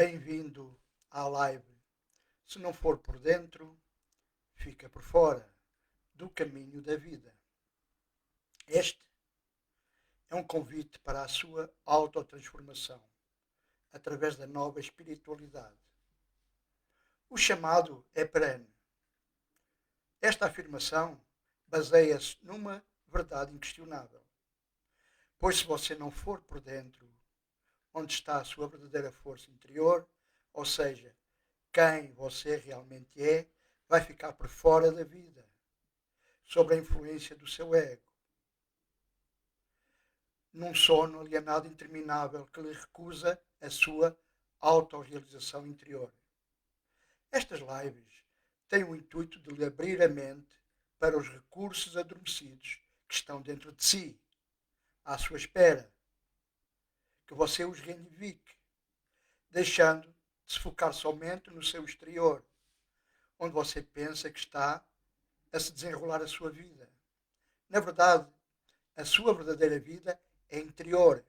Bem-vindo à live. Se não for por dentro, fica por fora do caminho da vida. Este é um convite para a sua autotransformação através da nova espiritualidade. O chamado é perene. Esta afirmação baseia-se numa verdade inquestionável. Pois se você não for por dentro, onde está a sua verdadeira força interior, ou seja, quem você realmente é, vai ficar por fora da vida, sob a influência do seu ego, num sono alienado interminável que lhe recusa a sua autorrealização interior. Estas lives têm o intuito de lhe abrir a mente para os recursos adormecidos que estão dentro de si, à sua espera, que você os reivindique, deixando de se focar somente no seu exterior, onde você pensa que está a se desenrolar a sua vida. Na verdade, a sua verdadeira vida é interior.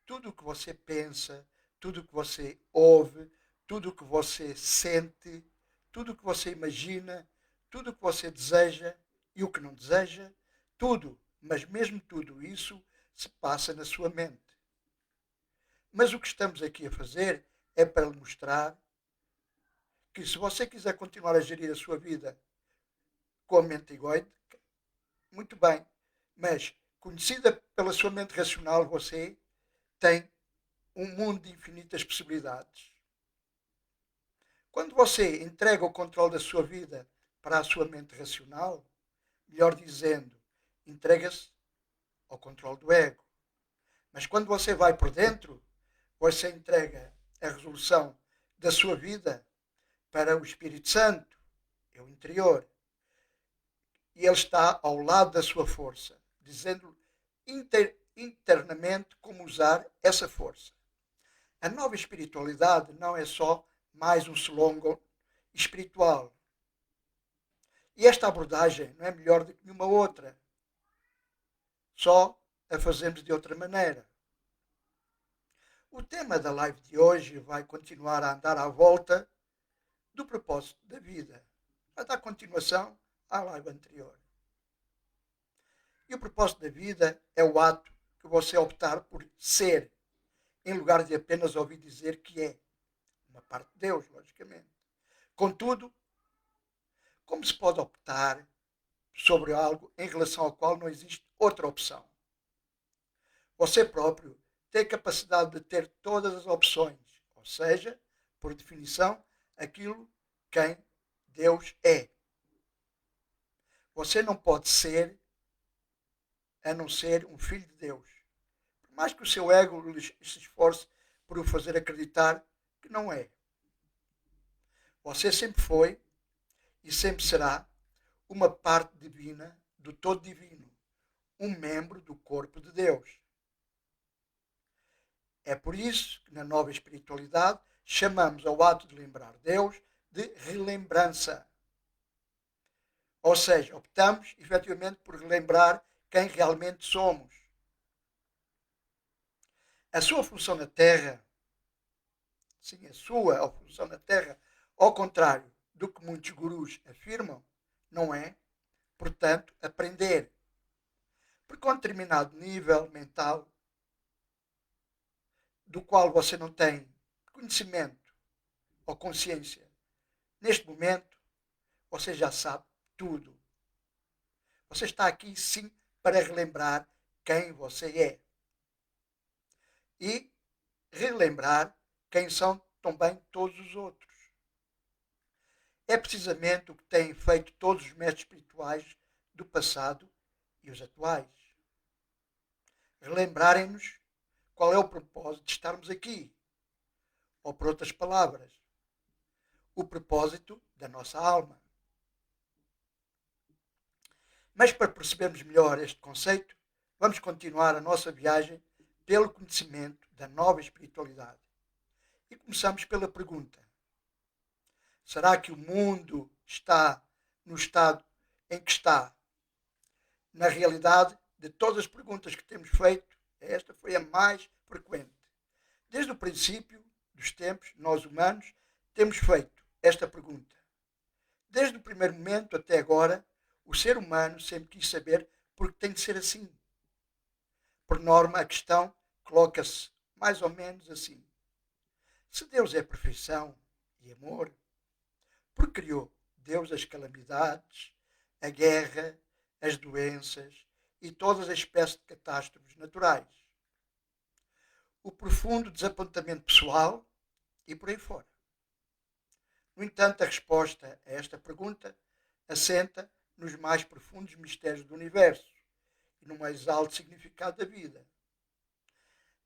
Tudo o que você pensa, tudo o que você ouve, tudo o que você sente, tudo o que você imagina, tudo o que você deseja e o que não deseja, tudo, mas mesmo tudo isso, se passa na sua mente. Mas o que estamos aqui a fazer é para lhe mostrar que se você quiser continuar a gerir a sua vida com a mente egoica, muito bem, mas conhecida pela sua mente racional, você tem um mundo de infinitas possibilidades. Quando você entrega o controle da sua vida para a sua mente racional, melhor dizendo, entrega-se ao controle do ego. Mas quando você vai por dentro, você entrega a resolução da sua vida para o Espírito Santo, é o interior. E ele está ao lado da sua força, dizendo internamente como usar essa força. A nova espiritualidade não é só mais um slogan espiritual. E esta abordagem não é melhor do que nenhuma outra. Só a fazemos de outra maneira. O tema da live de hoje vai continuar a andar à volta do propósito da vida. Vai dar continuação à live anterior. E o propósito da vida é o ato que você optar por ser, em lugar de apenas ouvir dizer que é. Uma parte de Deus, logicamente. Contudo, como se pode optar sobre algo em relação ao qual não existe outra opção? Você próprio tem a capacidade de ter todas as opções, ou seja, por definição, aquilo quem Deus é. Você não pode ser a não ser um filho de Deus. Por mais que o seu ego se esforce por o fazer acreditar que não é. Você sempre foi e sempre será uma parte divina do todo divino, um membro do corpo de Deus. É por isso que na nova espiritualidade chamamos ao ato de lembrar Deus de relembrança. Ou seja, optamos efetivamente por relembrar quem realmente somos. A sua função na Terra, sim, a sua função na Terra, ao contrário do que muitos gurus afirmam, não é, portanto, aprender. Porque a um determinado nível mental, do qual você não tem conhecimento ou consciência, neste momento, você já sabe tudo. Você está aqui, sim, para relembrar quem você é. E relembrar quem são também todos os outros. É precisamente o que têm feito todos os mestres espirituais do passado e os atuais. Relembrarem-nos qual é o propósito de estarmos aqui. Ou, por outras palavras, o propósito da nossa alma. Mas para percebermos melhor este conceito, vamos continuar a nossa viagem pelo conhecimento da nova espiritualidade. E começamos pela pergunta: será que o mundo está no estado em que está? Na realidade, de todas as perguntas que temos feito, esta foi a mais frequente. Desde o princípio dos tempos, nós humanos, temos feito esta pergunta. Desde o primeiro momento até agora, o ser humano sempre quis saber porque tem de ser assim. Por norma, a questão coloca-se mais ou menos assim. Se Deus é perfeição e amor, por que criou Deus as calamidades, a guerra, as doenças e todas as espécies de catástrofes naturais? O profundo desapontamento pessoal e por aí fora. No entanto, a resposta a esta pergunta assenta nos mais profundos mistérios do universo e no mais alto significado da vida.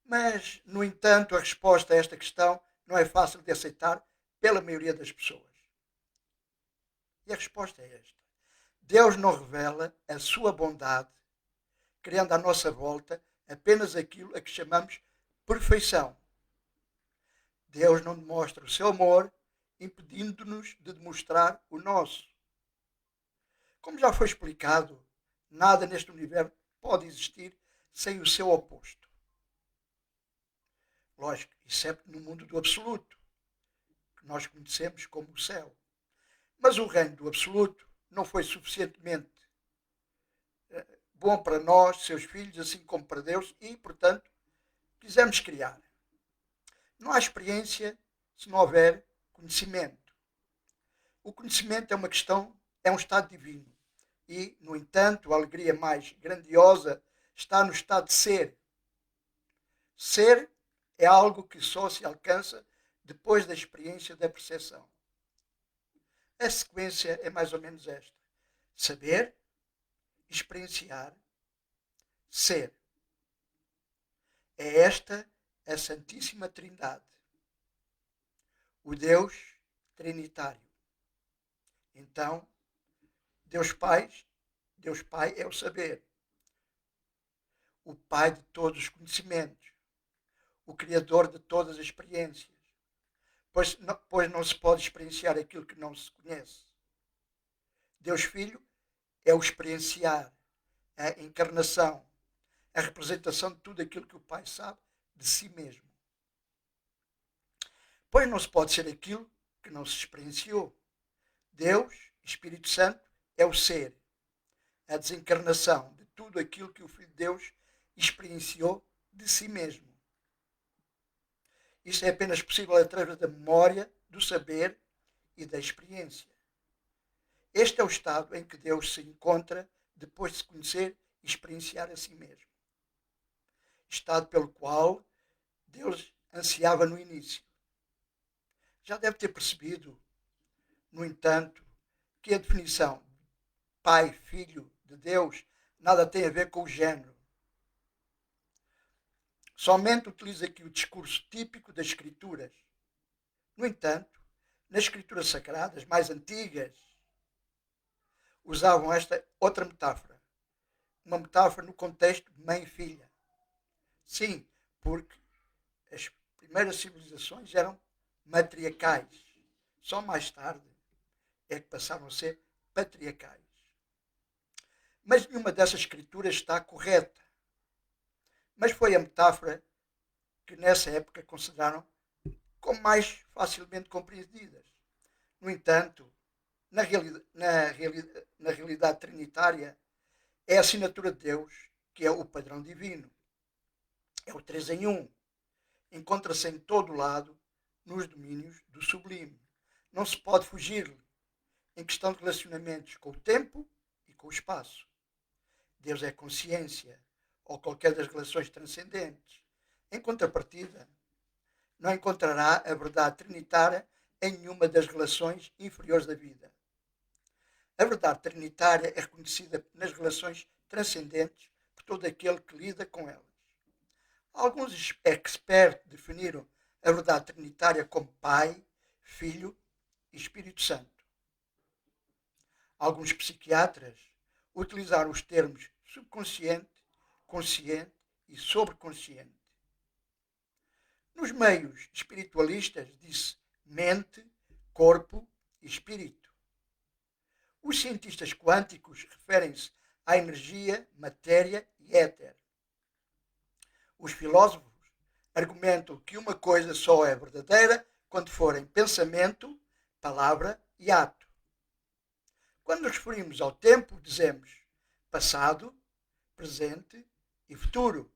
Mas, no entanto, a resposta a esta questão não é fácil de aceitar pela maioria das pessoas. E a resposta é esta. Deus não revela a sua bondade, criando à nossa volta apenas aquilo a que chamamos perfeição. Deus não demonstra o seu amor, impedindo-nos de demonstrar o nosso. Como já foi explicado, nada neste universo pode existir sem o seu oposto. Lógico, exceto no mundo do absoluto, que nós conhecemos como o céu. Mas o reino do absoluto não foi suficientemente bom para nós, seus filhos, assim como para Deus, e, portanto, quisemos criar. Não há experiência se não houver conhecimento. O conhecimento é uma questão, é um estado divino. E, no entanto, a alegria mais grandiosa está no estado de ser. Ser é algo que só se alcança depois da experiência da percepção. A sequência é mais ou menos esta. Saber, experienciar, ser. É esta a Santíssima Trindade. O Deus Trinitário. Então, Deus Pai é o saber. O Pai de todos os conhecimentos. O Criador de todas as experiências. Pois não se pode experienciar aquilo que não se conhece. Deus Filho é o experienciar, a encarnação, a representação de tudo aquilo que o Pai sabe de si mesmo. Pois não se pode ser aquilo que não se experienciou. Deus, Espírito Santo, é o ser, a desencarnação de tudo aquilo que o Filho de Deus experienciou de si mesmo. Isso é apenas possível através da memória, do saber e da experiência. Este é o estado em que Deus se encontra depois de se conhecer e experienciar a si mesmo. Estado pelo qual Deus ansiava no início. Já deve ter percebido, no entanto, que a definição Pai, Filho de Deus nada tem a ver com o género. Somente utiliza aqui o discurso típico das Escrituras. No entanto, nas Escrituras Sagradas mais antigas, usavam esta outra metáfora. Uma metáfora no contexto de mãe e filha. Sim, porque as primeiras civilizações eram matriarcais. Só mais tarde é que passaram a ser patriarcais. Mas nenhuma dessas escrituras está correta. Mas foi a metáfora que nessa época consideraram como mais facilmente compreendidas. No entanto, na realidade trinitária, é a assinatura de Deus que é o padrão divino. É o 3 em 1. Encontra-se em todo lado nos domínios do sublime. Não se pode fugir-lhe em questão de relacionamentos com o tempo e com o espaço. Deus é consciência ou qualquer das relações transcendentes. Em contrapartida, não encontrará a verdade trinitária em nenhuma das relações inferiores da vida. A verdade trinitária é reconhecida nas relações transcendentes por todo aquele que lida com elas. Alguns experts definiram a verdade trinitária como Pai, Filho e Espírito Santo. Alguns psiquiatras utilizaram os termos subconsciente, consciente e sobreconsciente. Nos meios espiritualistas diz mente, corpo e espírito. Os cientistas quânticos referem-se à energia, matéria e éter. Os filósofos Argumentam que uma coisa só é verdadeira quando for em pensamento, palavra e ato. Quando nos referimos ao tempo, dizemos passado, presente e futuro.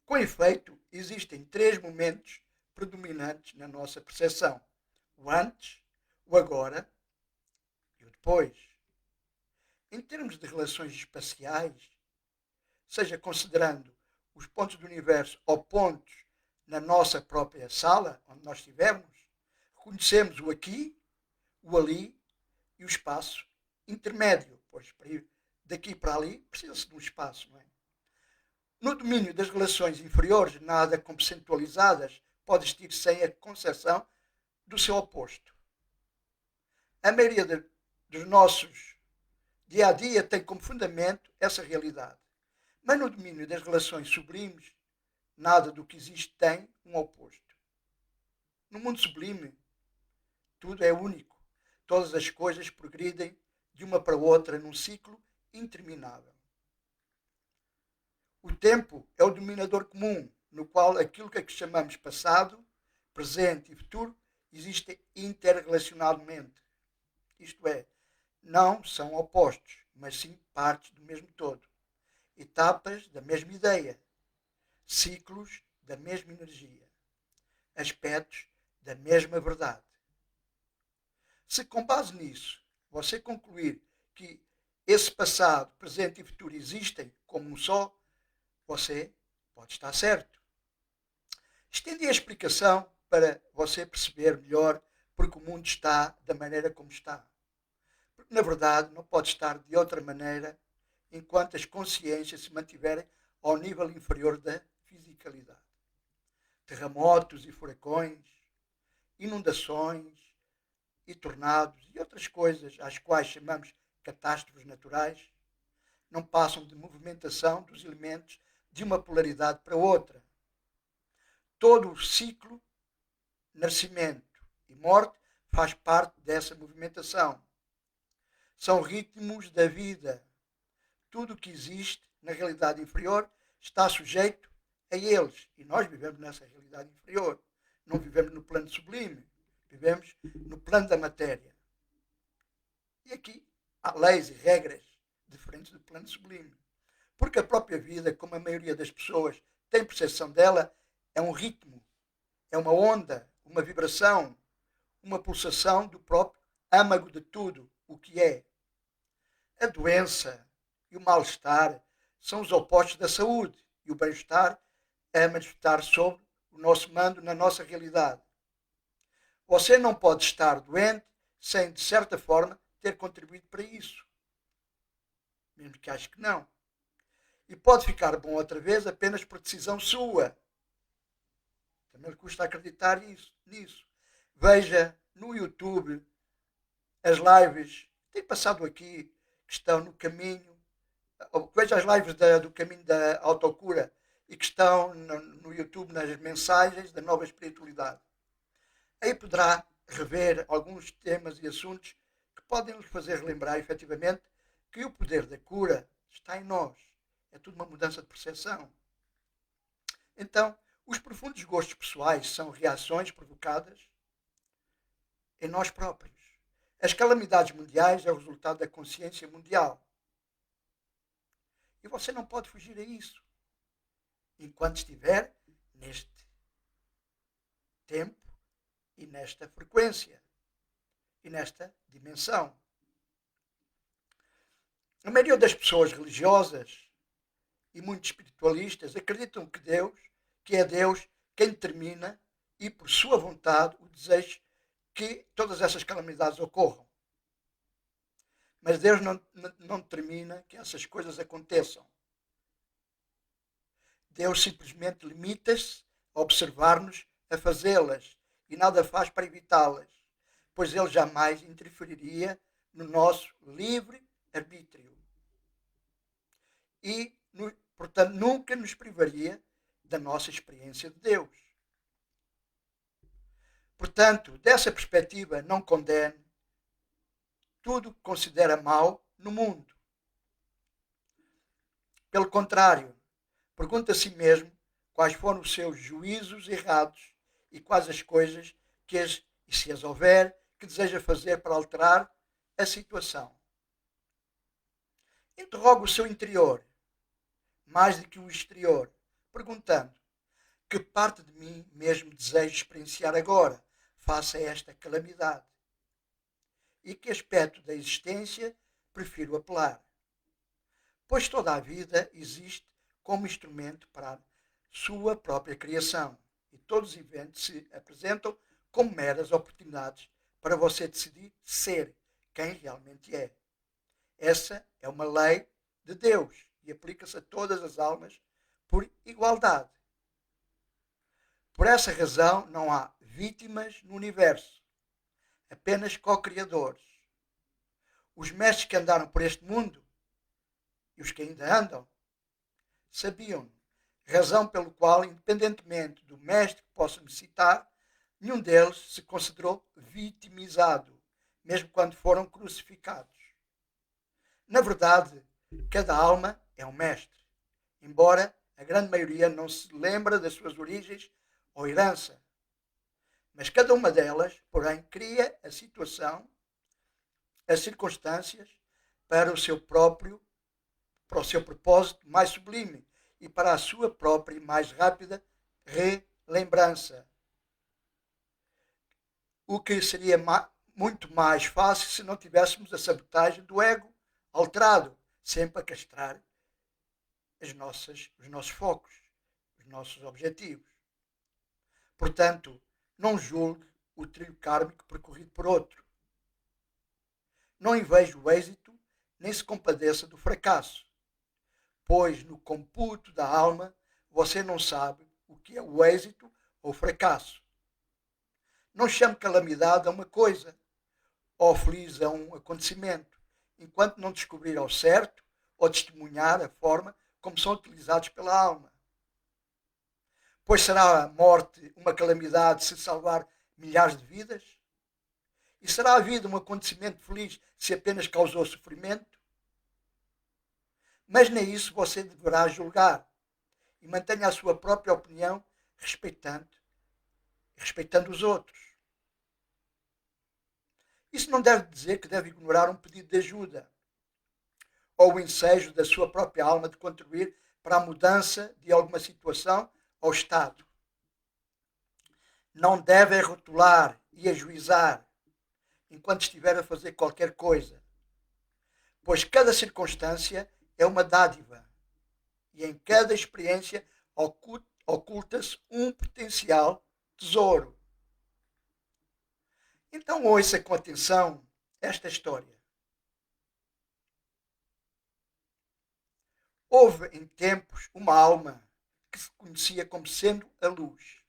Com efeito, existem três momentos predominantes na nossa percepção: o antes, o agora e o depois. Em termos de relações espaciais, seja considerando os pontos do universo ou pontos na nossa própria sala, onde nós estivermos, reconhecemos o aqui, o ali e o espaço intermédio, pois daqui para ali precisa-se de um espaço, não é? No domínio das relações inferiores, nada conceitualizadas, pode existir sem a concepção do seu oposto. A maioria dos nossos dia a dia tem como fundamento essa realidade. Mas no domínio das relações sublimes, nada do que existe tem um oposto. No mundo sublime, tudo é único. Todas as coisas progridem de uma para outra num ciclo interminável. O tempo é o dominador comum, no qual aquilo que chamamos passado, presente e futuro existem interrelacionalmente. Isto é, não são opostos, mas sim partes do mesmo todo. Etapas da mesma ideia. Ciclos da mesma energia. Aspectos da mesma verdade. Se com base nisso você concluir que esse passado, presente e futuro existem como um só, você pode estar certo. Estendi a explicação para você perceber melhor porque o mundo está da maneira como está. Porque, na verdade, não pode estar de outra maneira enquanto as consciências se mantiverem ao nível inferior da fisicalidade. Terremotos e furacões, inundações e tornados e outras coisas às quais chamamos catástrofes naturais não passam de movimentação dos elementos de uma polaridade para outra. Todo o ciclo, nascimento e morte, faz parte dessa movimentação. São ritmos da vida. Tudo o que existe na realidade inferior está sujeito a eles. E nós vivemos nessa realidade inferior. Não vivemos no plano sublime. Vivemos no plano da matéria. E aqui há leis e regras diferentes do plano sublime. Porque a própria vida, como a maioria das pessoas tem percepção dela, é um ritmo, é uma onda, uma vibração, uma pulsação do próprio âmago de tudo o que é. A doença e o mal-estar são os opostos da saúde e o bem-estar é manifestar sobre o nosso mando na nossa realidade. Você não pode estar doente sem, de certa forma, ter contribuído para isso. Mesmo que ache que não. E pode ficar bom outra vez apenas por decisão sua. Também lhe custa acreditar nisso. Veja no YouTube as lives, tem passado aqui, que estão no caminho. Veja as lives do caminho da autocura e que estão no YouTube nas mensagens da nova espiritualidade. Aí poderá rever alguns temas e assuntos que podem nos fazer relembrar efetivamente que o poder da cura está em nós. É tudo uma mudança de percepção. Então, os profundos gostos pessoais são reações provocadas em nós próprios. As calamidades mundiais é o resultado da consciência mundial. E você não pode fugir a isso. Enquanto estiver neste tempo e nesta frequência e nesta dimensão. A maioria das pessoas religiosas e muito espiritualistas acreditam que é Deus quem determina e por sua vontade o desejo que todas essas calamidades ocorram. Mas Deus não determina que essas coisas aconteçam. Deus simplesmente limita-se a observar-nos a fazê-las e nada faz para evitá-las, pois Ele jamais interferiria no nosso livre arbítrio. E, portanto, nunca nos privaria da nossa experiência de Deus. Portanto, dessa perspectiva, não condene tudo o que considera mau no mundo. Pelo contrário, pergunta a si mesmo quais foram os seus juízos errados e quais as coisas e se as houver, que deseja fazer para alterar a situação. Interroga o seu interior, mais do que o exterior, perguntando: que parte de mim mesmo desejo experienciar agora, face a esta calamidade? E que aspecto da existência prefiro apelar? Pois toda a vida existe como instrumento para a sua própria criação, e todos os eventos se apresentam como meras oportunidades para você decidir ser quem realmente é. Essa é uma lei de Deus e aplica-se a todas as almas por igualdade. Por essa razão, não há vítimas no universo, apenas co-criadores. Os mestres que andaram por este mundo e os que ainda andam sabiam, razão pelo qual, independentemente do mestre que possa me citar, nenhum deles se considerou vitimizado, mesmo quando foram crucificados. Na verdade, cada alma é um mestre, embora a grande maioria não se lembre das suas origens ou herança. Mas cada uma delas, porém, cria a situação, as circunstâncias para o seu propósito mais sublime e para a sua própria e mais rápida relembrança. O que seria muito mais fácil se não tivéssemos a sabotagem do ego alterado, sempre a castrar os nossos focos, os nossos objetivos. Portanto, não julgue o trilho kármico percorrido por outro. Não inveje o êxito, nem se compadeça do fracasso, pois no computo da alma você não sabe o que é o êxito ou o fracasso. Não chame calamidade a uma coisa, ou feliz a um acontecimento, enquanto não descobrir ao certo ou testemunhar a forma como são utilizados pela alma. Pois será a morte uma calamidade se salvar milhares de vidas? E será a vida um acontecimento feliz se apenas causou sofrimento? Mas nem isso você deverá julgar e mantenha a sua própria opinião respeitando os outros. Isso não deve dizer que deve ignorar um pedido de ajuda ou o ensejo da sua própria alma de contribuir para a mudança de alguma situação ou estado. Não deve rotular e ajuizar enquanto estiver a fazer qualquer coisa, pois cada circunstância é uma dádiva e em cada experiência oculta-se um potencial tesouro. Então ouça com atenção esta história. Houve em tempos uma alma que se conhecia como sendo a luz.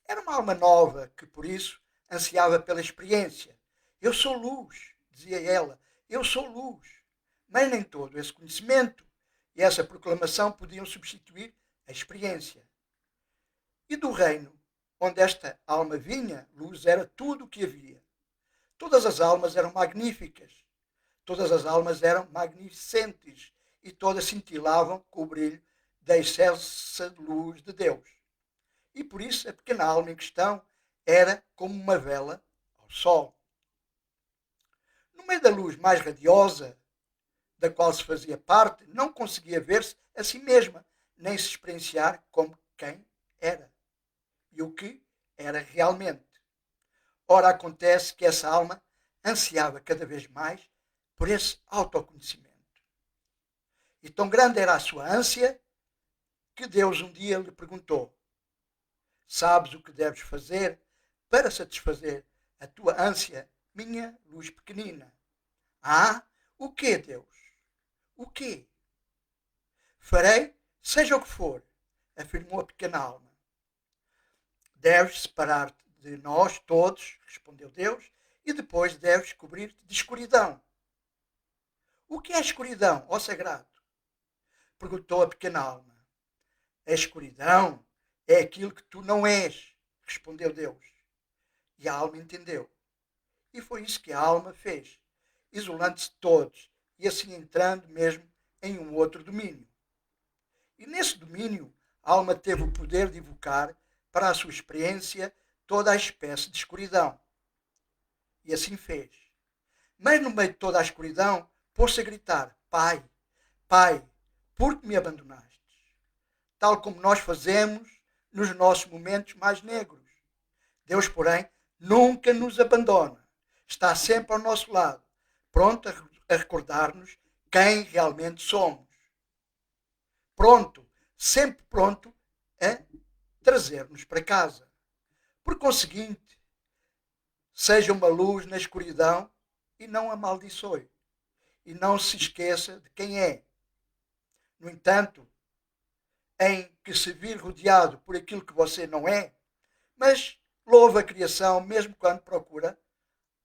Era uma alma nova que, por isso, ansiava pela experiência. Eu sou luz, dizia ela, eu sou luz. Mas nem todo esse conhecimento e essa proclamação podiam substituir a experiência. E do reino onde esta alma vinha, luz era tudo o que havia. Todas as almas eram magníficas, todas as almas eram magnificentes e todas cintilavam com o brilho da excelsa luz de Deus. E por isso a pequena alma em questão era como uma vela ao sol. No meio da luz mais radiosa, da qual se fazia parte, não conseguia ver-se a si mesma, nem se experienciar como quem era e o que era realmente. Ora, acontece que essa alma ansiava cada vez mais por esse autoconhecimento. E tão grande era a sua ânsia que Deus um dia lhe perguntou: sabes o que deves fazer para satisfazer a tua ânsia, minha luz pequenina? Ah, o quê, Deus? O quê? Farei, seja o que for, afirmou a pequena alma. Deves separar-te de nós todos, respondeu Deus, e depois deves cobrir-te de escuridão. O que é escuridão, ó sagrado? Perguntou a pequena alma. A escuridão é aquilo que tu não és, respondeu Deus. E a alma entendeu. E foi isso que a alma fez, isolando-se de todos e assim entrando mesmo em um outro domínio. E nesse domínio, a alma teve o poder de evocar para a sua experiência toda a espécie de escuridão. E assim fez. Mas no meio de toda a escuridão, pôs-se a gritar: Pai, Pai, por que me abandonaste? Tal como nós fazemos nos nossos momentos mais negros. Deus, porém, nunca nos abandona. Está sempre ao nosso lado, pronto a recordar-nos quem realmente somos. Pronto, sempre pronto a trazer-nos para casa. Por conseguinte, seja uma luz na escuridão e não amaldiçoe. E não se esqueça de quem é. No entanto, em que se vir rodeado por aquilo que você não é, mas louve a criação mesmo quando procura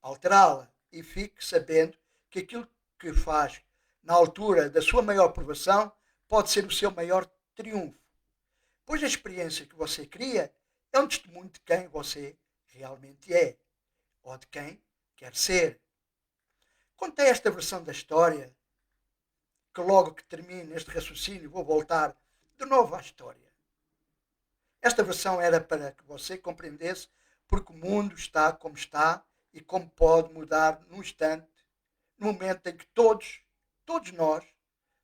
alterá-la e fique sabendo que aquilo que faz na altura da sua maior provação pode ser o seu maior triunfo. Pois a experiência que você cria é um testemunho de quem você realmente é, ou de quem quer ser. Contei esta versão da história, que logo que termine este raciocínio vou voltar de novo à história. Esta versão era para que você compreendesse porque o mundo está como está e como pode mudar num instante, no momento em que todos nós,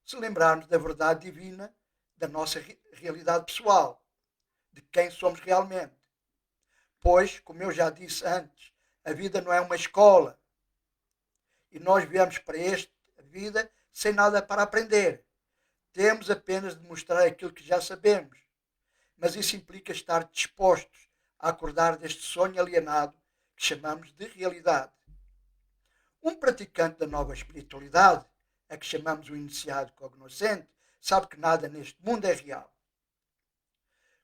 se lembrarmos da verdade divina, da nossa realidade pessoal, de quem somos realmente. Pois, como eu já disse antes, a vida não é uma escola e nós viemos para esta vida sem nada para aprender. Temos apenas de mostrar aquilo que já sabemos. Mas isso implica estar dispostos a acordar deste sonho alienado que chamamos de realidade. Um praticante da nova espiritualidade, a que chamamos o iniciado cognoscente, sabe que nada neste mundo é real.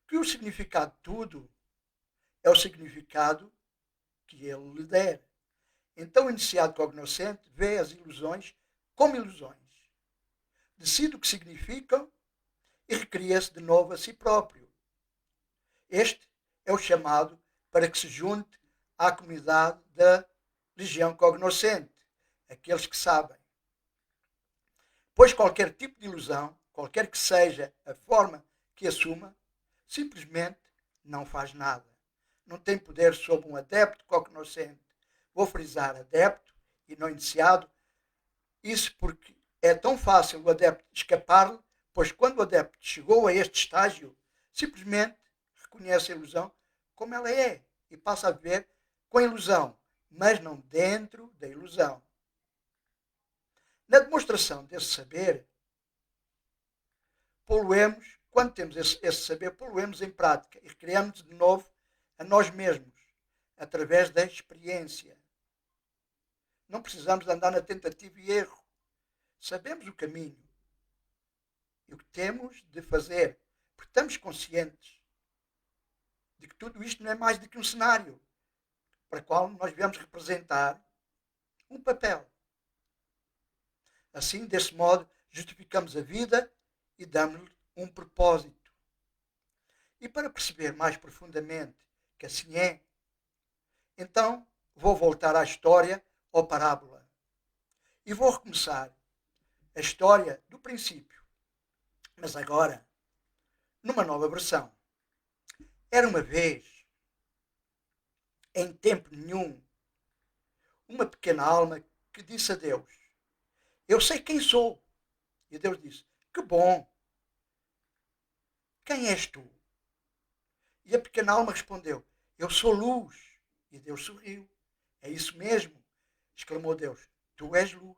Que o significado de tudo é o significado que ele lhe der. Então o iniciado cognoscente vê as ilusões como ilusões. Decide o que significam e recria-se de novo a si próprio. Este é o chamado para que se junte à comunidade da legião cognoscente, aqueles que sabem. Pois qualquer tipo de ilusão, qualquer que seja a forma que assuma, simplesmente não faz nada. Não tem poder sobre um adepto cognoscente. Vou frisar adepto e não iniciado. Isso porque é tão fácil o adepto escapar-lhe, pois quando o adepto chegou a este estágio, simplesmente reconhece a ilusão como ela é e passa a viver com a ilusão, mas não dentro da ilusão. Na demonstração desse saber, poluemos, quando temos esse saber, poluemos em prática e recriamos de novo a nós mesmos, através da experiência. Não precisamos de andar na tentativa e erro. Sabemos o caminho e o que temos de fazer, porque estamos conscientes de que tudo isto não é mais do que um cenário para o qual nós viemos representar um papel. Assim, desse modo, justificamos a vida e damos-lhe um propósito. E para perceber mais profundamente que assim é, então vou voltar à história ou parábola. E vou recomeçar a história do princípio, mas agora numa nova versão. Era uma vez, em tempo nenhum, uma pequena alma que disse a Deus: Eu sei quem sou. E Deus disse: Que bom. Quem és tu? E a pequena alma respondeu: Eu sou luz. E Deus sorriu. É isso mesmo, exclamou Deus. Tu és luz.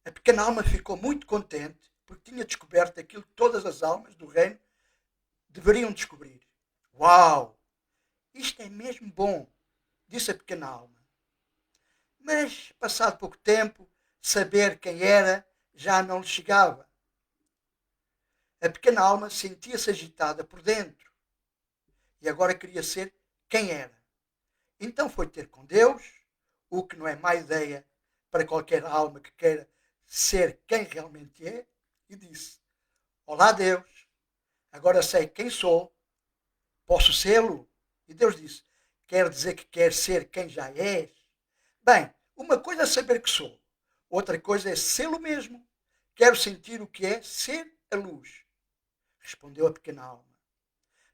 A pequena alma ficou muito contente porque tinha descoberto aquilo que todas as almas do reino deveriam descobrir. Uau! Isto é mesmo bom, disse a pequena alma. Mas, passado pouco tempo, saber quem era já não lhe chegava. A pequena alma sentia-se agitada por dentro e agora queria ser quem era. Então foi ter com Deus, o que não é má ideia para qualquer alma que queira ser quem realmente é, e disse: Olá, Deus, agora sei quem sou, posso sê-lo? E Deus disse: Quer dizer que quer ser quem já és? Bem, uma coisa é saber que sou, outra coisa é sê-lo mesmo. Quero sentir o que é ser a luz. respondeu a pequena alma.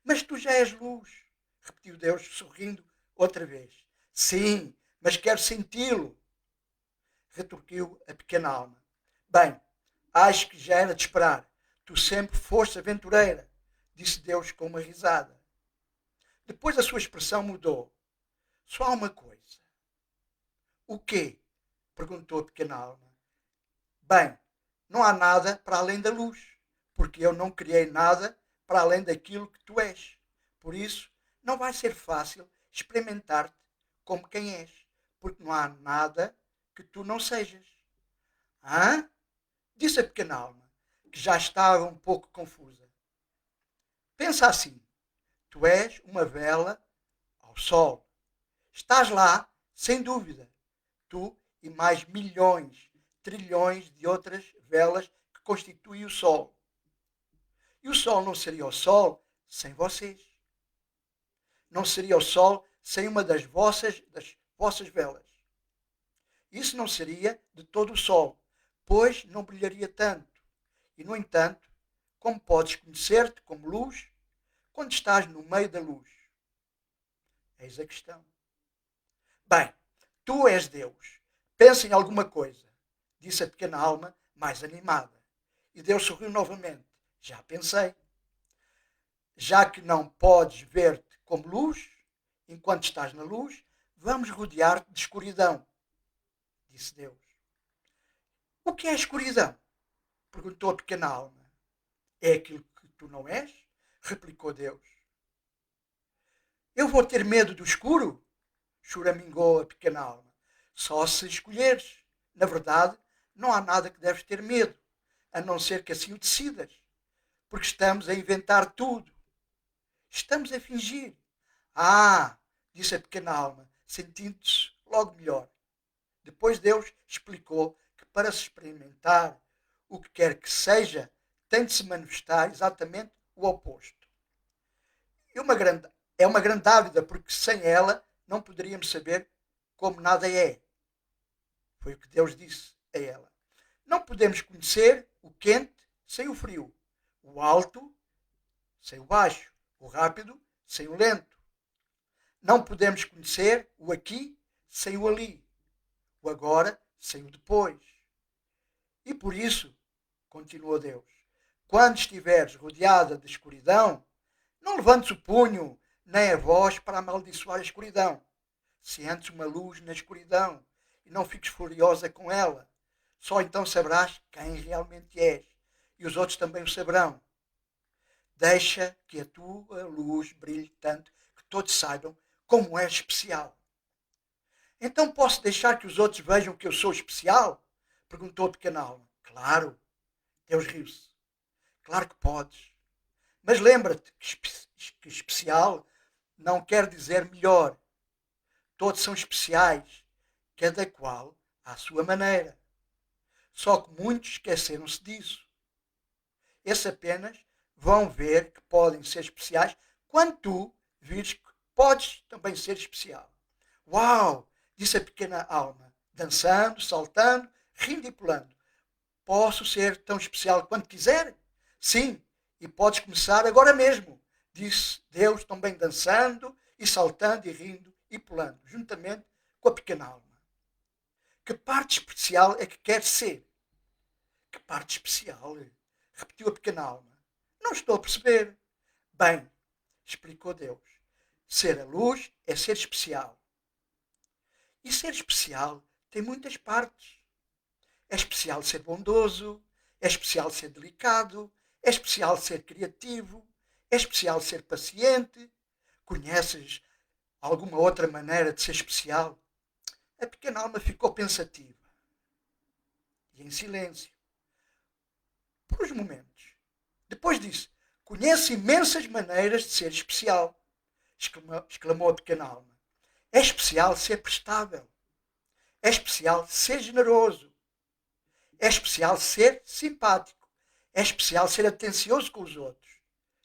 Mas tu já és luz, repetiu Deus, sorrindo outra vez. Sim, mas quero senti-lo, retorquiu a pequena alma. Bem, acho que já era de esperar. Tu sempre foste aventureira, disse Deus com uma risada. Depois a sua expressão mudou. Só há uma coisa. O quê? Perguntou a pequena alma. Bem, não há nada para além da luz, porque eu não criei nada para além daquilo que tu és. Por isso, não vai ser fácil experimentar-te como quem és, porque não há nada que tu não sejas. Hã? Disse a pequena alma, que já estava um pouco confusa. Pensa assim, tu és uma vela ao sol. Estás lá, sem dúvida, tu e mais milhões, trilhões de outras velas que constituem o sol. E o sol não seria o sol sem vocês. Não seria o sol sem uma das vossas velas. Isso não seria de todo o sol, pois não brilharia tanto. E, no entanto, como podes conhecer-te como luz quando estás no meio da luz? Eis a questão. Bem, tu és Deus. Pensa em alguma coisa, disse a pequena alma, mais animada. E Deus sorriu novamente. Já pensei. Já que não podes ver-te como luz, enquanto estás na luz, vamos rodear-te de escuridão, disse Deus. O que é a escuridão? Perguntou a pequena alma. É aquilo que tu não és? Replicou Deus. Eu vou ter medo do escuro? Choramingou a pequena alma. Só se escolheres. Na verdade, não há nada que deves ter medo, a não ser que assim o decidas. Porque estamos a inventar tudo. Estamos a fingir. Ah, disse a pequena alma, sentindo-se logo melhor. Depois Deus explicou que para se experimentar o que quer que seja, tem de se manifestar exatamente o oposto. É uma grande dávida, porque sem ela não poderíamos saber como nada é. Foi o que Deus disse a ela. Não podemos conhecer o quente sem o frio, o alto sem o baixo, o rápido sem o lento. Não podemos conhecer o aqui sem o ali, o agora sem o depois. E por isso, continuou Deus, quando estiveres rodeada de escuridão, não levantes o punho nem a voz para amaldiçoar a escuridão. Se antes uma luz na escuridão e não fiques furiosa com ela, só então saberás quem realmente és e os outros também o saberão. Deixa que a tua luz brilhe tanto que todos saibam como és especial. Então posso deixar que os outros vejam que eu sou especial? Perguntou a pequena alma. Claro. Deus riu-se. Claro que podes. Mas lembra-te que especial não quer dizer melhor. Todos são especiais, cada qual à sua maneira. Só que muitos esqueceram-se disso. Esses apenas vão ver que podem ser especiais quando tu vires que podes também ser especial. Uau! Disse a pequena alma, dançando, saltando, rindo e pulando. Posso ser tão especial quanto quiser? Sim, e podes começar agora mesmo, disse Deus, também dançando e saltando e rindo e pulando, juntamente com a pequena alma. Que parte especial é que quer ser? Que parte especial? Repetiu a pequena alma. Não estou a perceber. Bem, explicou Deus. Ser a luz é ser especial. E ser especial tem muitas partes. É especial ser bondoso, é especial ser delicado, é especial ser criativo, é especial ser paciente. Conheces alguma outra maneira de ser especial? A pequena alma ficou pensativa e em silêncio por uns momentos. Depois disse: Conheço imensas maneiras de ser especial, exclamou a pequena alma. É especial ser prestável. É especial ser generoso. É especial ser simpático. É especial ser atencioso com os outros.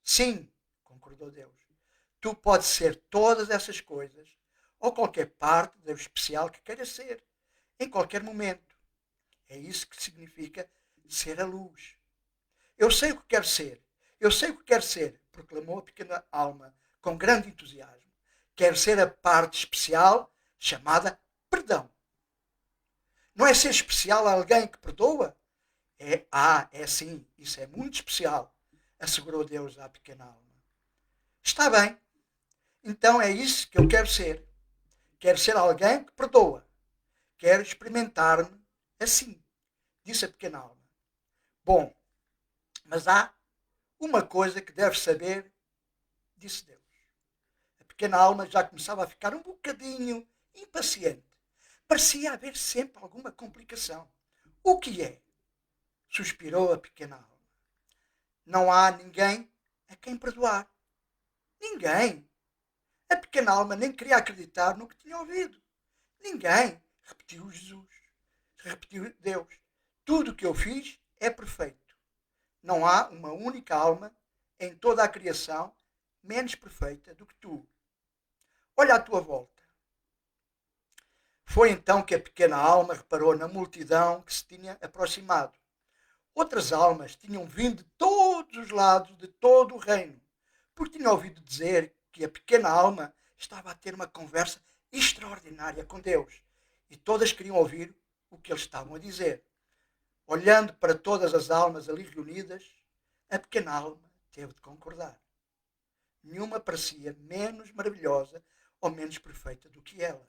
Sim, concordou Deus. Tu podes ser todas essas coisas ou qualquer parte do especial que queiras ser, em qualquer momento. É isso que significa ser a luz. Eu sei o que quero ser. Eu sei o que quero ser, proclamou a pequena alma com grande entusiasmo. Quero ser a parte especial chamada perdão. Não é ser especial a alguém que perdoa? É sim, isso é muito especial, assegurou Deus à pequena alma. Está bem, então é isso que eu quero ser. Quero ser alguém que perdoa. Quero experimentar-me assim, disse a pequena alma. Bom, mas há uma coisa que deves saber, disse Deus. A pequena alma já começava a ficar um bocadinho impaciente. Parecia haver sempre alguma complicação. O que é? Suspirou a pequena alma. Não há ninguém a quem perdoar. Ninguém. A pequena alma nem queria acreditar no que tinha ouvido. Ninguém, repetiu Jesus. Repetiu Deus. Tudo o que eu fiz é perfeito. Não há uma única alma em toda a criação menos perfeita do que tu. Olha à tua volta. Foi então que a pequena alma reparou na multidão que se tinha aproximado. Outras almas tinham vindo de todos os lados, de todo o reino, porque tinham ouvido dizer que a pequena alma estava a ter uma conversa extraordinária com Deus. E todas queriam ouvir o que eles estavam a dizer. Olhando para todas as almas ali reunidas, a pequena alma teve de concordar. Nenhuma parecia menos maravilhosa ou menos perfeita do que ela.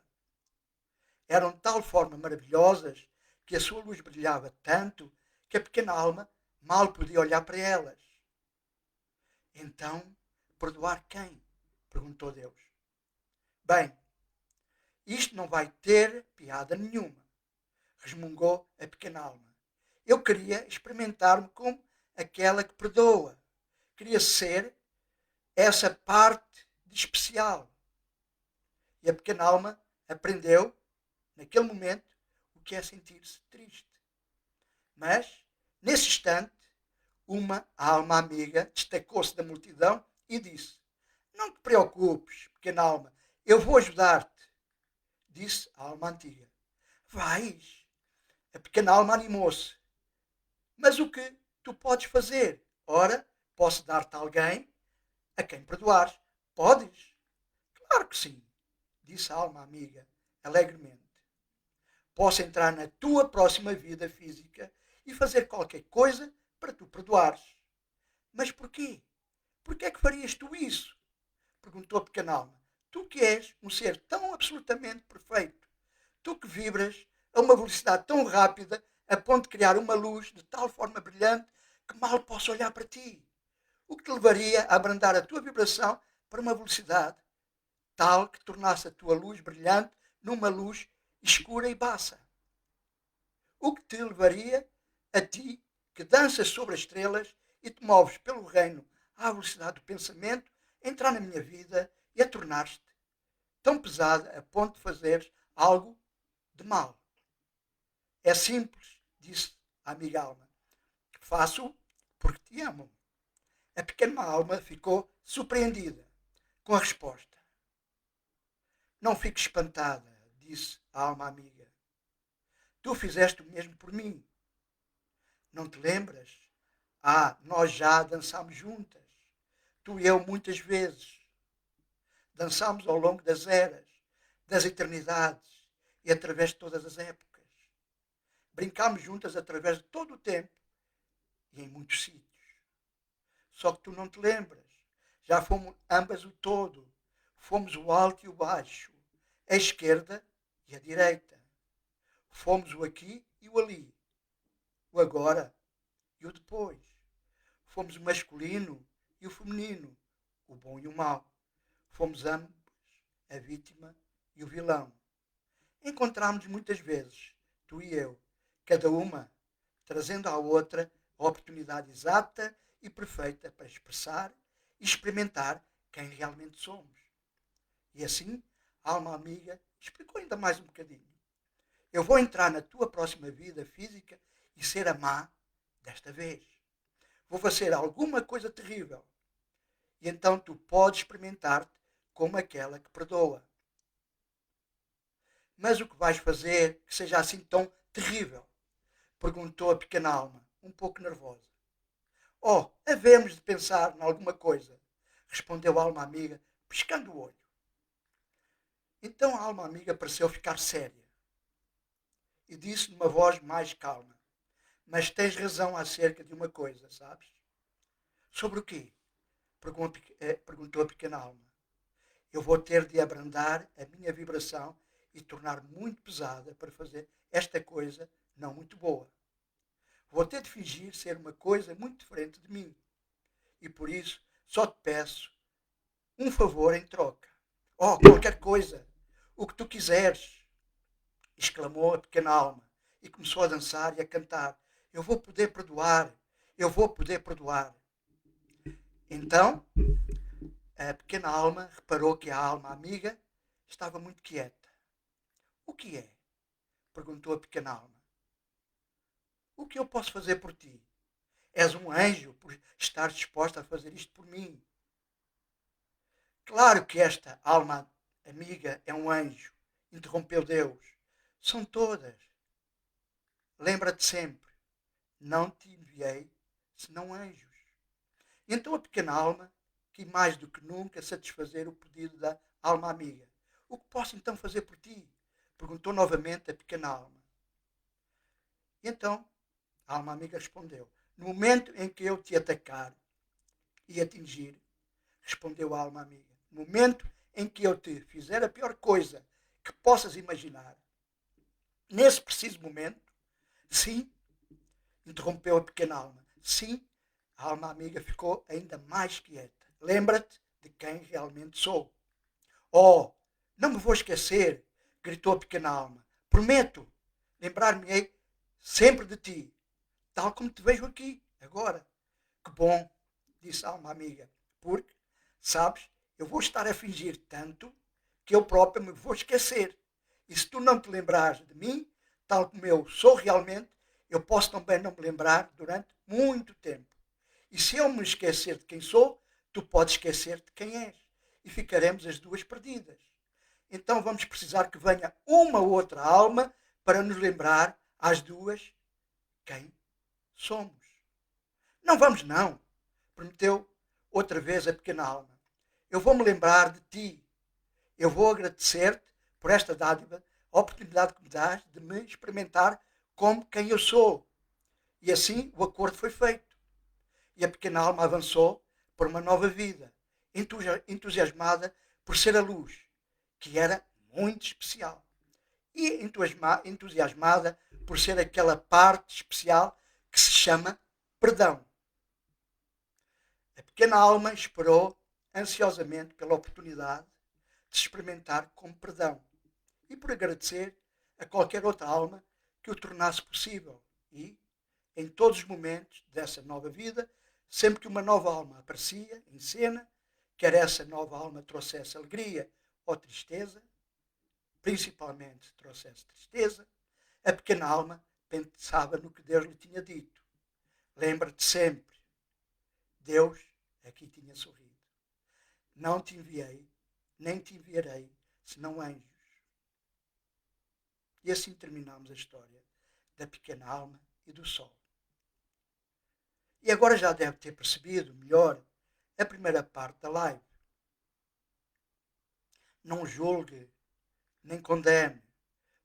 Eram de tal forma maravilhosas que a sua luz brilhava tanto que a pequena alma mal podia olhar para elas. Então, perdoar quem? Perguntou Deus. Bem, isto não vai ter piada nenhuma, resmungou a pequena alma. Eu queria experimentar-me como aquela que perdoa. Queria ser essa parte de especial. E a pequena alma aprendeu, naquele momento, o que é sentir-se triste. Mas, nesse instante, uma alma amiga destacou-se da multidão e disse: Não te preocupes, pequena alma, eu vou ajudar-te. Disse a alma antiga. Vais? A pequena alma animou-se. Mas o que tu podes fazer? Ora, posso dar-te alguém a quem perdoares. Podes? Claro que sim, disse a alma amiga, alegremente. Posso entrar na tua próxima vida física e fazer qualquer coisa para tu perdoares. Mas porquê? Porquê é que farias tu isso? Perguntou a pequena alma. Tu que és um ser tão absolutamente perfeito. Tu que vibras a uma velocidade tão rápida a ponto de criar uma luz de tal forma brilhante que mal posso olhar para ti. O que te levaria a abrandar a tua vibração para uma velocidade tal que tornasse a tua luz brilhante numa luz escura e baça. O que te levaria a ti, que danças sobre as estrelas e te moves pelo reino à velocidade do pensamento, a entrar na minha vida e a tornar-te tão pesada a ponto de fazeres algo de mal. É simples, disse a amiga alma. Faço porque te amo. A pequena alma ficou surpreendida com a resposta. Não fiques espantada, disse a alma amiga. Tu fizeste o mesmo por mim. Não te lembras? Nós já dançámos juntas. Tu e eu muitas vezes. Dançámos ao longo das eras, das eternidades e através de todas as épocas. Brincámos juntas através de todo o tempo e em muitos sítios. Só que tu não te lembras. Já fomos ambas o todo. Fomos o alto e o baixo, a esquerda e a direita. Fomos o aqui e o ali, o agora e o depois. Fomos o masculino e o feminino, o bom e o mau. Fomos ambos a vítima e o vilão. Encontrámos muitas vezes, tu e eu, cada uma trazendo à outra a oportunidade exata e perfeita para expressar e experimentar quem realmente somos. E assim, a alma amiga explicou ainda mais um bocadinho. Eu vou entrar na tua próxima vida física e ser a má desta vez. Vou fazer alguma coisa terrível. E então tu podes experimentar-te como aquela que perdoa. Mas o que vais fazer que seja assim tão terrível? Perguntou a pequena alma, um pouco nervosa. Oh, havemos de pensar em alguma coisa, respondeu a alma amiga, piscando o olho. Então a alma amiga pareceu ficar séria e disse numa voz mais calma: Mas tens razão acerca de uma coisa, sabes? Sobre o quê? Perguntou a pequena alma. Eu vou ter de abrandar a minha vibração e tornar muito pesada para fazer esta coisa não muito boa. Vou ter de fingir ser uma coisa muito diferente de mim. E por isso só te peço um favor em troca. Oh, qualquer coisa, o que tu quiseres, exclamou a pequena alma e começou a dançar e a cantar. Eu vou poder perdoar, eu vou poder perdoar. Então, a pequena alma reparou que a alma amiga estava muito quieta. O que é? Perguntou a pequena alma. O que eu posso fazer por ti? És um anjo por estar disposta a fazer isto por mim. Claro que esta alma amiga é um anjo, interrompeu Deus. São todas. Lembra-te sempre, não te enviei senão anjos. E então a pequena alma quis mais do que nunca satisfazer o pedido da alma amiga. O que posso então fazer por ti? Perguntou novamente a pequena alma. E então a alma amiga respondeu. No momento em que eu te atacar e atingir, respondeu a alma amiga, no momento em que eu te fizer a pior coisa que possas imaginar, nesse preciso momento, sim, interrompeu a pequena alma, sim, a alma amiga ficou ainda mais quieta. Lembra-te de quem realmente sou. Oh, não me vou esquecer, gritou a pequena alma. Prometo, lembrar-me-ei sempre de ti, tal como te vejo aqui, agora. Que bom, disse a alma amiga, porque, sabes, eu vou estar a fingir tanto que eu própria me vou esquecer. E se tu não te lembrares de mim, tal como eu sou realmente, eu posso também não me lembrar durante muito tempo. E se eu me esquecer de quem sou, tu podes esquecer de quem és. E ficaremos as duas perdidas. Então vamos precisar que venha uma outra alma para nos lembrar às duas quem somos. Não vamos não, prometeu outra vez a pequena alma. Eu vou me lembrar de ti. Eu vou agradecer-te por esta dádiva, a oportunidade que me dás de me experimentar como quem eu sou. E assim o acordo foi feito. E a pequena alma avançou por uma nova vida, entusiasmada por ser a luz, que era muito especial. E entusiasmada por ser aquela parte especial que se chama perdão. A pequena alma esperou ansiosamente pela oportunidade de se experimentar como perdão e por agradecer a qualquer outra alma que o tornasse possível. E, em todos os momentos dessa nova vida, sempre que uma nova alma aparecia em cena, quer essa nova alma trouxesse alegria ou tristeza, principalmente trouxesse tristeza, a pequena alma pensava no que Deus lhe tinha dito. Lembra-te sempre, Deus aqui tinha sorrido. Não te enviei, nem te enviarei, senão anjos. E assim terminamos a história da pequena alma e do sol. E agora já deve ter percebido melhor a primeira parte da live. Não julgue, nem condene,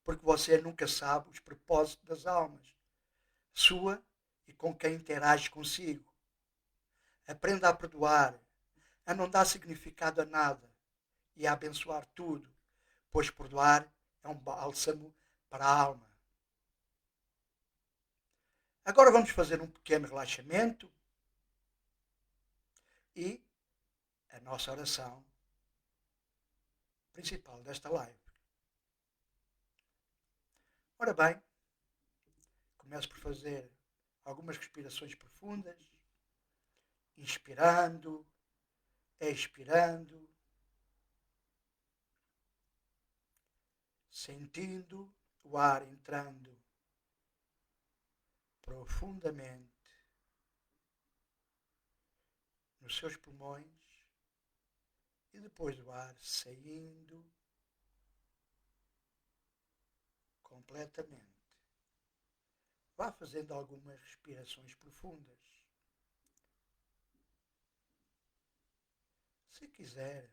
porque você nunca sabe os propósitos das almas, sua e com quem interage consigo. Aprenda a perdoar, a não dar significado a nada e a abençoar tudo, pois perdoar é um bálsamo para a alma. Agora vamos fazer um pequeno relaxamento e a nossa oração principal desta live. Ora bem, começo por fazer algumas respirações profundas, inspirando, expirando, sentindo o ar entrando profundamente nos seus pulmões e depois o ar saindo completamente. Vá fazendo algumas respirações profundas. Se quiser,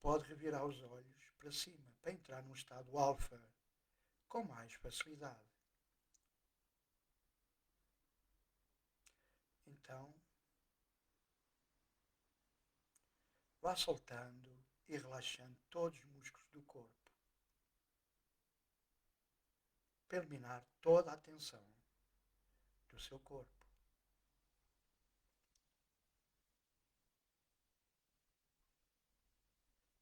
pode revirar os olhos para cima para entrar num estado alfa com mais facilidade. Então, vá soltando e relaxando todos os músculos do corpo para eliminar toda a tensão do seu corpo.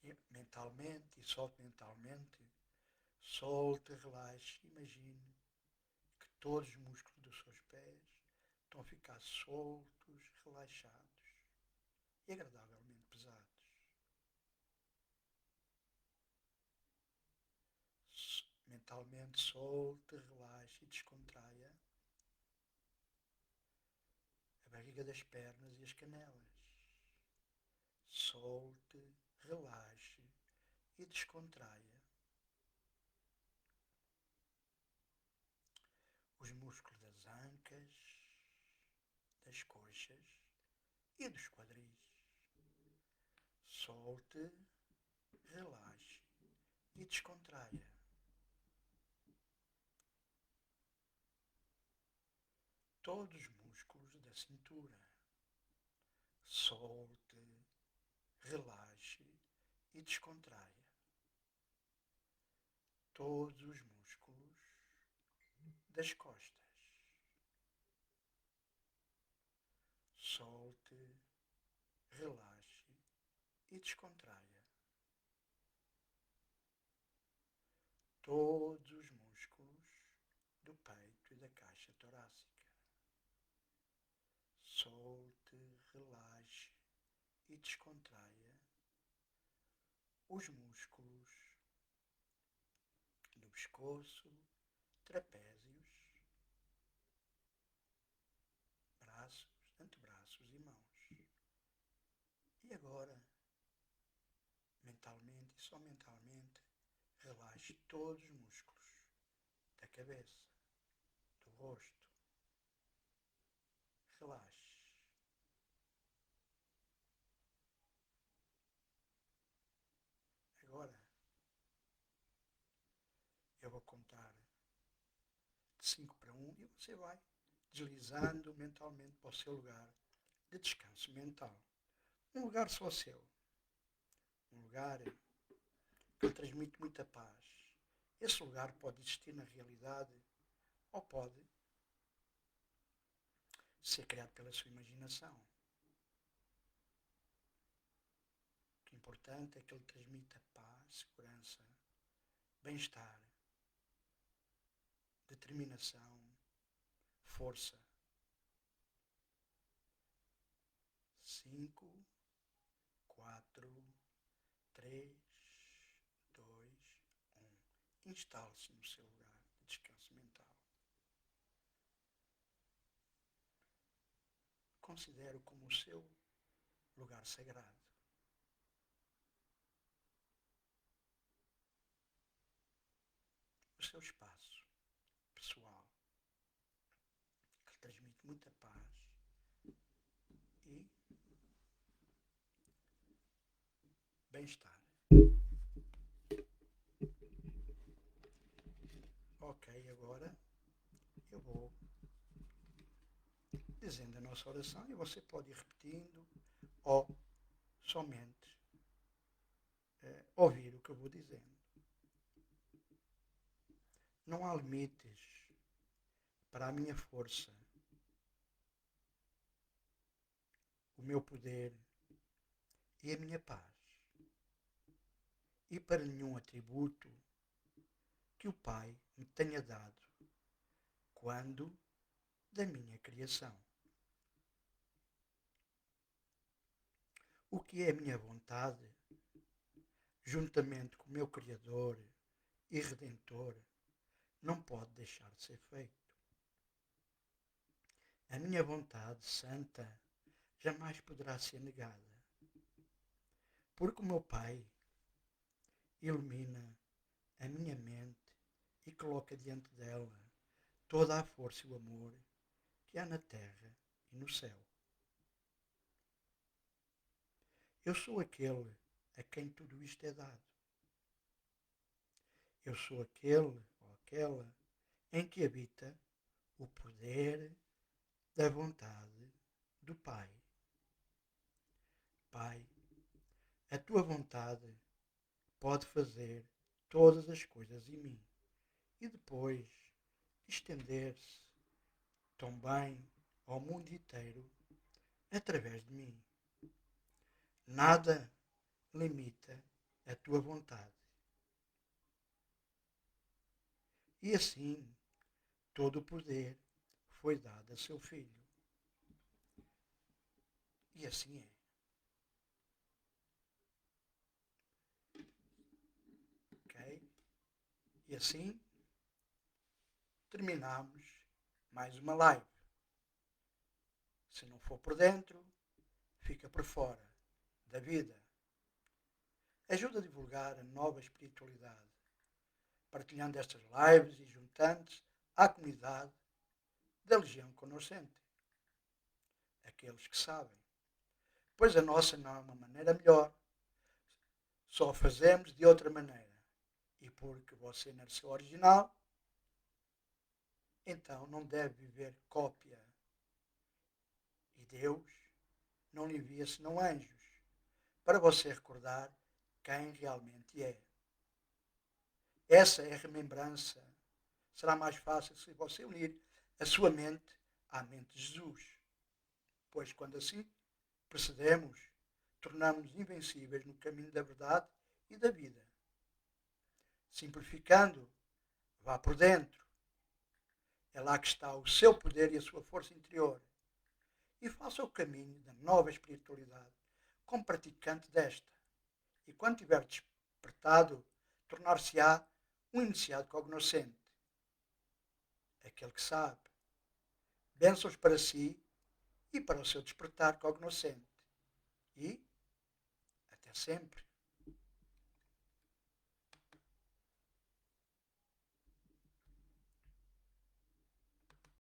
E mentalmente, e só mentalmente, solte, relaxe, imagine que todos os músculos dos seus pés estão a ficar soltos, relaxados e agradavelmente pesados. Mentalmente solte, relaxe e descontraia a barriga das pernas e as canelas. Solte, relaxe e descontraia os músculos das ancas, das coxas e dos quadris. Solte, relaxe e descontraia todos os músculos da cintura. Solte, relaxe e descontraia todos os músculos das costas. Solte, relaxe e descontraia todos os músculos do peito e da caixa torácica. Solte, relaxe e descontraia os músculos do pescoço, trapézios, braços, antebraços e mãos. E agora, mentalmente e só mentalmente, relaxe todos os músculos da cabeça, do rosto. Relaxe. Agora, eu vou contar de 5 para 1 e você vai deslizando mentalmente para o seu lugar de descanso mental. Um lugar só seu. Um lugar que lhe transmite muita paz. Esse lugar pode existir na realidade ou pode ser criado pela sua imaginação. O que é importante é que ele transmita paz, segurança, bem-estar, determinação, força. 5, 4, 3, 2, 1. Instale-se no seu lugar de descanso mental. Considere-o como o seu lugar sagrado. O seu espaço pessoal, que lhe transmite muita paz e bem-estar. Ok, agora eu vou dizendo a nossa oração e você pode ir repetindo ou somente ouvir o que eu vou dizendo. Não há limites para a minha força, o meu poder e a minha paz. E para nenhum atributo que o Pai me tenha dado quando da minha criação. O que é a minha vontade, juntamente com o meu Criador e Redentor, não pode deixar de ser feito. A minha vontade santa jamais poderá ser negada, porque o meu Pai ilumina a minha mente e coloca diante dela toda a força e o amor que há na terra e no céu. Eu sou aquele a quem tudo isto é dado. Eu sou aquele ou aquela em que habita o poder da vontade do Pai. Pai, a tua vontade pode fazer todas as coisas em mim e depois estender-se também ao mundo inteiro através de mim. Nada limita a tua vontade. E assim, todo o poder foi dado a seu Filho. E assim é. Ok? E assim, terminamos mais uma live. Se não for por dentro, fica por fora da vida. Ajuda a divulgar a nova espiritualidade, partilhando estas lives e juntando-se à comunidade da Legião Cognoscente. Aqueles que sabem. Pois a nossa não é uma maneira melhor. Só fazemos de outra maneira. E porque você nasceu original, então não deve viver cópia. E Deus não lhe envia senão anjos, para você recordar quem realmente é. Essa é a remembrança. Será mais fácil se você unir a sua mente à mente de Jesus. Pois quando assim procedemos, tornamos-nos invencíveis no caminho da verdade e da vida. Simplificando, vá por dentro. É lá que está o seu poder e a sua força interior. E faça o caminho da nova espiritualidade como praticante desta. E quando tiver despertado, tornar-se-á um iniciado cognoscente. Aquele que sabe. Bênçãos para si e para o seu despertar cognoscente. E até sempre.